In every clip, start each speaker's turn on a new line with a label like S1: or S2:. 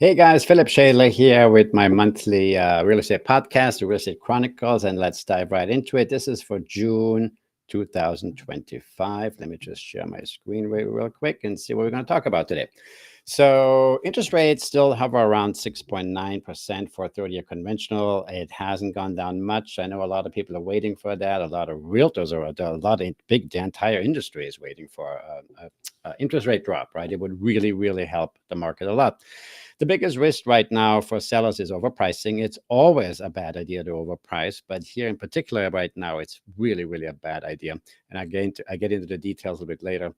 S1: Hey guys, Philipp Schaedler here with my monthly real estate podcast, the Real Estate Chronicles, and let's dive right into it. This is for June 2025. Let me just share my screen real quick and see what we're going to talk about today. So interest rates still hover around 6.9% for a 30-year conventional. It hasn't gone down much. I know a lot of people are waiting for that. A lot of realtors are, a lot of the entire industry is waiting for a interest rate drop, right? It would really, really help the market a lot. The biggest risk right now for sellers is overpricing. It's always a bad idea to overprice, but here in particular right now, it's really, really a bad idea. And I get into the details a bit later.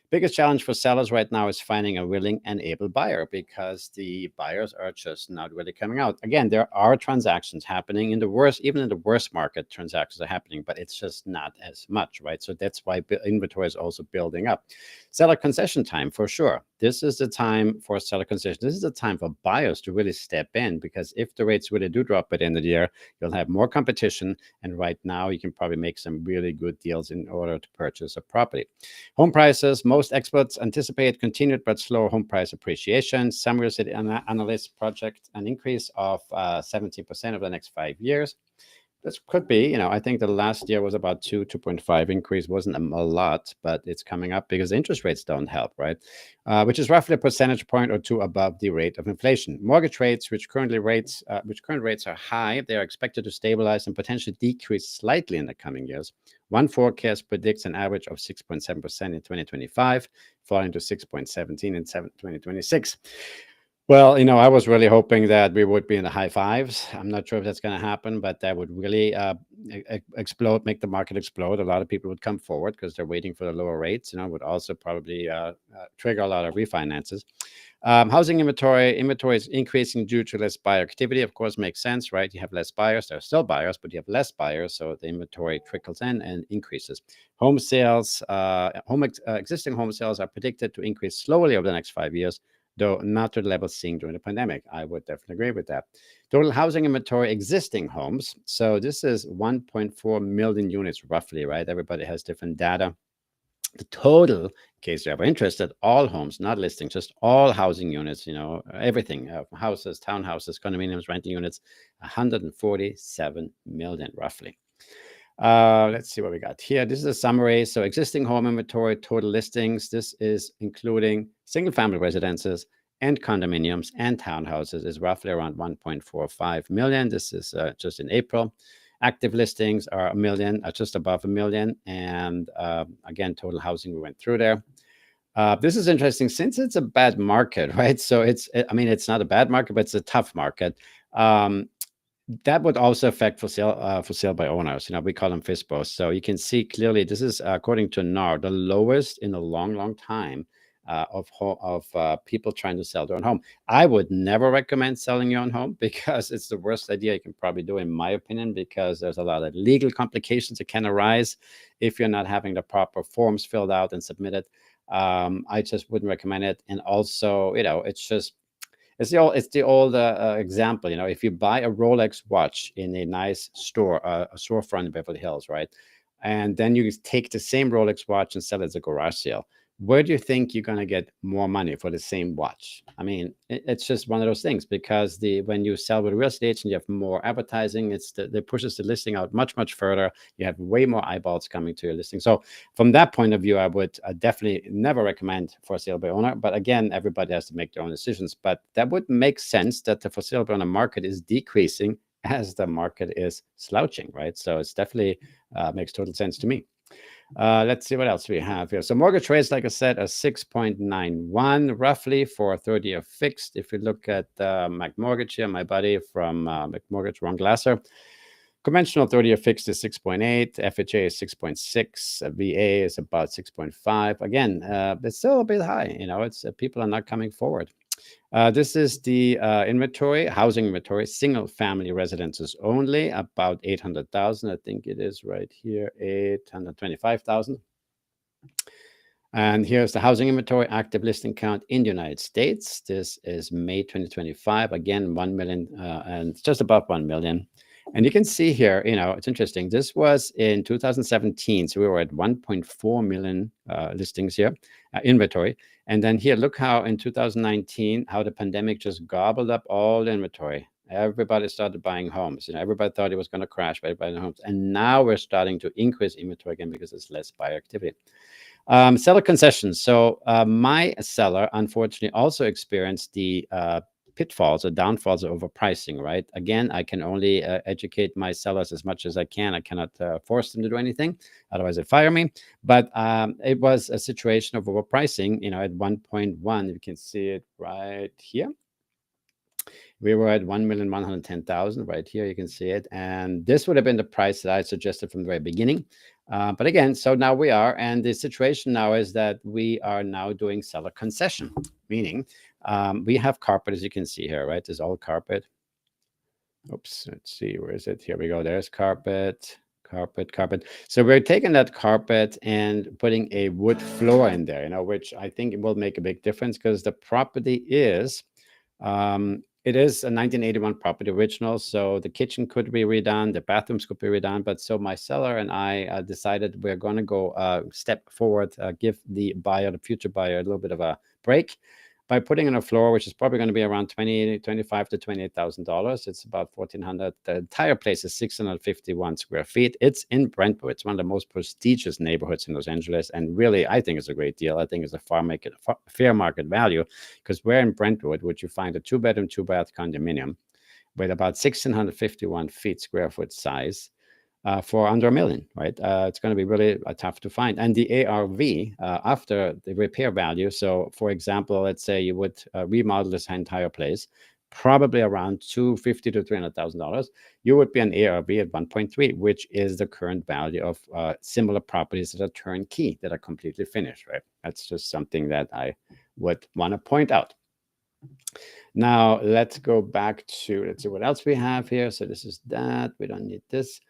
S1: Biggest challenge for sellers right now is finding a willing and able buyer because the buyers are just not really coming out. Again, there are transactions happening in the worst, even in the worst market, transactions are happening, but it's just not as much, right? So that's why inventory is also building up. Seller concession time, for sure. This is the time for seller concession. This is the time for buyers to really step in because if the rates really do drop at the end of the year, you'll have more competition. And right now, you can probably make some really good deals in order to purchase a property. Home prices, most experts anticipate continued but slow home price appreciation. Some real estate analysts project an increase of 17% over the next 5 years. This could be, I think the last year was about 2.5 increase. Wasn't a lot, but it's coming up because interest rates don't help, right? Which is roughly a percentage point or two above the rate of inflation. Mortgage rates, which current rates are high, they are expected to stabilize and potentially decrease slightly in the coming years. One forecast predicts an average of 6.7% in 2025, falling to 6.17 in 2026. Well, I was really hoping that we would be in the high fives. I'm not sure if that's going to happen, but that would really explode, make the market explode. A lot of people would come forward because they're waiting for the lower rates. Would also probably trigger a lot of refinances. Housing inventory is increasing due to less buyer activity. Of course, makes sense, right? You have less buyers. There are still buyers, but you have less buyers, so the inventory trickles in and increases. Home sales, existing home sales are predicted to increase slowly over the next 5 years, though not to the level seen during the pandemic. I would definitely agree with that. Total housing inventory, existing homes. So this is 1.4 million units roughly, right? Everybody has different data. The total, in case you're ever interested, all homes, not listings, just all housing units, everything, houses, townhouses, condominiums, rental units, 147 million roughly. Let's see what we got here. This is a summary. So existing home inventory, total listings. This is including single family residences and condominiums and townhouses is roughly around 1.45 million. This is just in April. Active listings are just above a million. And again, total housing, we went through there. This is interesting since it's a bad market, right? So it's not a bad market, but it's a tough market. That would also affect for sale by owners. We call them FISBOs. So you can see clearly this is, according to NAR, the lowest in a long, long time of people trying to sell their own home. I would never recommend selling your own home because it's the worst idea you can probably do, in my opinion, because there's a lot of legal complications that can arise if you're not having the proper forms filled out and submitted. I just wouldn't recommend it. And also, it's the old example. If you buy a Rolex watch in a nice store, a storefront in Beverly Hills, right, and then you take the same Rolex watch and sell it as a garage sale, where do you think you're going to get more money for the same watch? It's just one of those things because when you sell with a real estate agent, you have more advertising. It pushes the listing out much, much further. You have way more eyeballs coming to your listing. So from that point of view, I would definitely never recommend for sale by owner. But again, everybody has to make their own decisions. But that would make sense that the for sale by owner market is decreasing as the market is slouching, right? So it's definitely makes total sense to me. Let's see what else we have here. So mortgage rates, like I said, are 6.91 roughly for a 30-year fixed. If you look at McMortgage here, my buddy from McMortgage, Ron Glasser, conventional 30-year fixed is 6.8, FHA is 6.6, VA is about 6.5. Again, it's still a bit high. It's people are not coming forward. This is the housing inventory, single family residences only, about 800,000. I think it is right here, 825,000. And here's the housing inventory active listing count in the United States. This is May 2025. Again, 1 million and just above 1 million. And you can see here, it's interesting. This was in 2017. So we were at 1.4 million listings here, inventory. And then here, look how in 2019, how the pandemic just gobbled up all the inventory. Everybody started buying homes. Everybody thought it was going to crash by buying homes. And now we're starting to increase inventory again because there's less buyer activity. Seller concessions. So my seller, unfortunately, also experienced the pitfalls or downfalls of overpricing, right? Again, I can only educate my sellers as much as I can. I cannot force them to do anything, otherwise they fire me. But it was a situation of overpricing. At 1.1, you can see it right here. We were at 1,110,000 right here. You can see it. And this would have been the price that I suggested from the very beginning. But again, so now we are. And the situation now is that we are now doing seller concession, meaning we have carpet, as you can see here, right? There's all carpet. Oops, let's see. Where is it? Here we go. There's carpet. Carpet. So we're taking that carpet and putting a wood floor in there, which I think will make a big difference because the property is it is a 1981 property original, so the kitchen could be redone, the bathrooms could be redone. But so my seller and I decided we're going to go step forward, give the future buyer, a little bit of a break by putting in a floor, which is probably going to be around $25,000 to $28,000. It's about 1,400. The entire place is 651 square feet. It's in Brentwood. It's one of the most prestigious neighborhoods in Los Angeles, and really, I think it's a great deal. I think it's a fair market value because we're in Brentwood, which you find a 2-bedroom, 2-bath condominium with about 1,651 feet square foot size. For under $1 million, right? It's going to be really tough to find. And the ARV after the repair value. So, for example, let's say you would remodel this entire place, probably around $250,000 to $300,000. You would be an ARV at 1.3, which is the current value of similar properties that are turnkey, that are completely finished, right? That's just something that I would want to point out. Now let's go back to, let's see what else we have here. So this is that. We don't need this.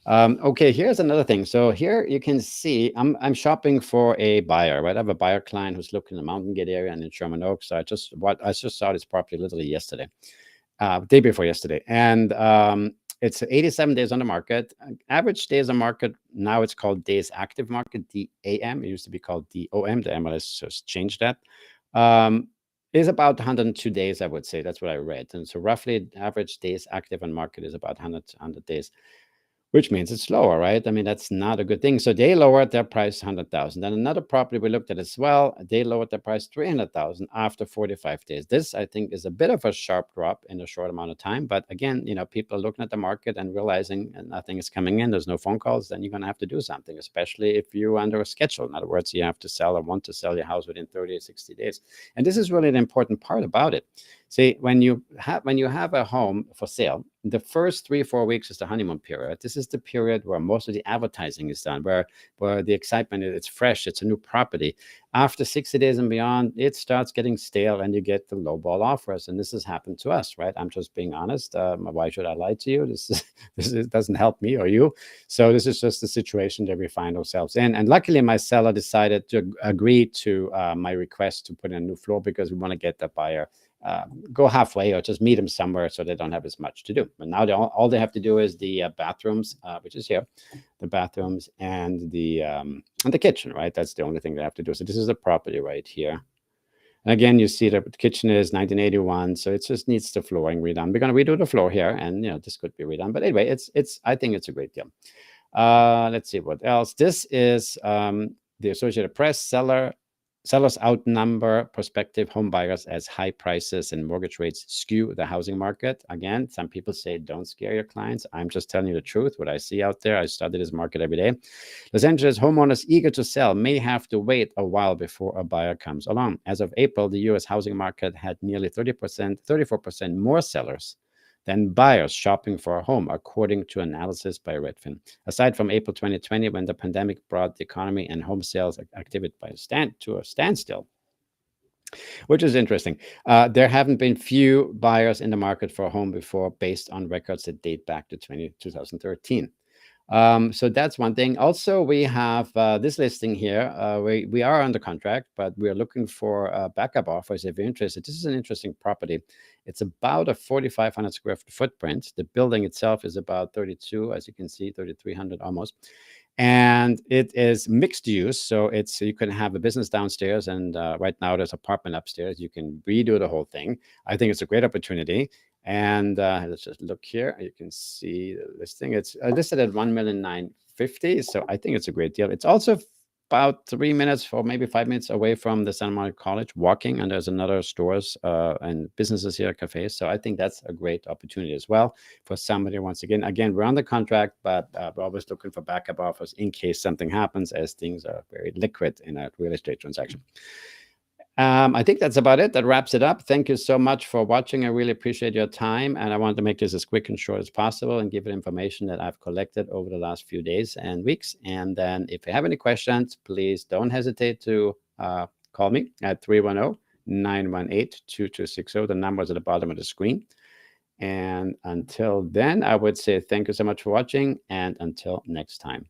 S1: Okay, here's another thing. So here you can see I'm shopping for a buyer, right? I have a buyer client who's looking in the Mountain Gate area and in Sherman Oaks. So I just saw this property literally yesterday, day before yesterday, and it's 87 days on the market. Average days on market now, it's called days active market, DAM. It used to be called DOM. The MLS just changed that. Is about 102 days, I would say. That's what I read. And so roughly average days active on market is about 100 days, which means it's lower, right? I mean, that's not a good thing. So they lowered their price 100,000. Then another property we looked at as well, they lowered their price 300,000 after 45 days. This, I think, is a bit of a sharp drop in a short amount of time. But again, people are looking at the market and realizing nothing is coming in. There's no phone calls. Then you're going to have to do something, especially if you're under a schedule. In other words, you have to sell or want to sell your house within 30 or 60 days. And this is really an important part about it. See, when you have a home for sale, the first 3-4 weeks is the honeymoon period. This is the period where most of the advertising is done, where the excitement is, it's fresh, it's a new property. After 60 days and beyond, it starts getting stale and you get the lowball offers. And this has happened to us, right? I'm just being honest. Why should I lie to you? This doesn't help me or you. So this is just the situation that we find ourselves in. And luckily, my seller decided to agree to my request to put in a new floor because we want to get the buyer go halfway or just meet them somewhere so they don't have as much to do. But now all they have to do is the bathrooms, which is here, the bathrooms and the kitchen, right? That's the only thing they have to do. So this is the property right here. And again, you see that the kitchen is 1981, so it just needs the flooring redone. We're going to redo the floor here, and this could be redone. But anyway, I think it's a great deal. Let's see what else. This is the Associated Press Sellers outnumber prospective home buyers as high prices and mortgage rates skew the housing market. Again, some people say don't scare your clients. I'm just telling you the truth, what I see out there. I study this market every day. Los Angeles homeowners eager to sell may have to wait a while before a buyer comes along. As of April, the U.S. housing market had nearly 34% more sellers than buyers shopping for a home, according to analysis by Redfin. Aside from April 2020, when the pandemic brought the economy and home sales activity to a standstill, which is interesting. There haven't been few buyers in the market for a home before, based on records that date back to 2013. So that's one thing. Also, we have this listing here. We are under contract, but we are looking for backup offers if you're interested. This is an interesting property. It's about a 4,500 square foot footprint. The building itself is about 32, as you can see, 3,300 almost. And it is mixed use. So you can have a business downstairs, and right now there's apartment upstairs. You can redo the whole thing. I think it's a great opportunity. And let's just look here. You can see the listing. It's listed at 1,950,000. So I think it's a great deal. It's also about 3 minutes or maybe 5 minutes away from the Santa Monica College, walking, and there's another stores and businesses here, cafes. So I think that's a great opportunity as well for somebody. Once again, we're on the contract, but we're always looking for backup offers in case something happens, as things are very liquid in a real estate transaction. I think that's about it. That wraps it up. Thank you so much for watching. I really appreciate your time. And I wanted to make this as quick and short as possible and give you information that I've collected over the last few days and weeks. And then if you have any questions, please don't hesitate to call me at 310-918-2260. The number is at the bottom of the screen. And until then, I would say thank you so much for watching, and until next time.